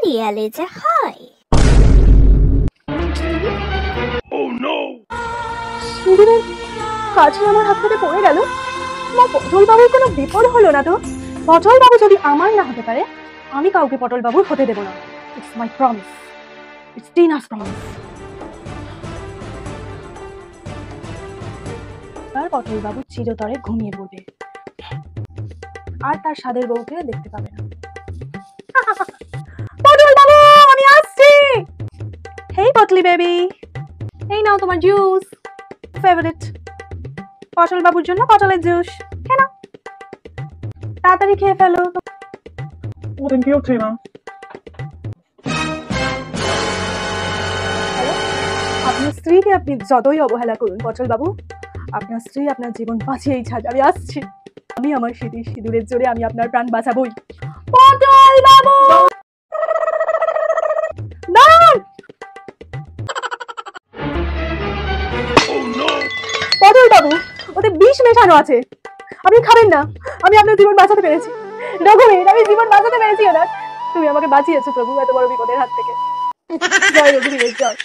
সিরিয়ালে যে হয়। সিঁদুরের কাছে আমার হাত থেকে পড়ে গেল। আমার পটল বাবুর কোনো বিপদ হলো না তো? পটল বাবু যদি আমার না হতে পারে, আমি কাউকে পটল বাবুর হতে দেব না। It's my promise, it's Tina's promise. আর পটল বাবু চিরতরে ঘুমিয়ে পড়বে, আর তার স্বাদের বউকে দেখতে পাবে না। পটল বাবু, আমি আসছি। হেই পটলি বেবি, এই নাও তোমার জুস, ফেভারিট। পটল বাবুর জন্য পটলের জুস, কেন? তাড়াতাড়ি খেয়ে ফেলো। Oh, thank you, Tina. আপনার স্ত্রীকে আপনি যতই অবহেলা করুন পটল বাবু, আপনার স্ত্রী আপনার জীবন বাঁচিয়েই ছাড়বে। আমি আসছি। আমি আমার সিঁদুরের জোরে আমি আপনার প্রাণ বাঁচাবই। পটল বাবু, দাঁড়ান। পটল বাবু, ওতে বিষ মেশানো আছে, আপনি খাবেন না। আমি আপনার জীবন বাঁচাতে পেরেছি রঘুবীর, আমি জীবন বাঁচাতে পেরেছি। ওনার, তুমি আমাকে বাঁচিয়েছো প্রভু এত বড় বিপদের হাত থেকে। জয় রঘুবীরের জয়।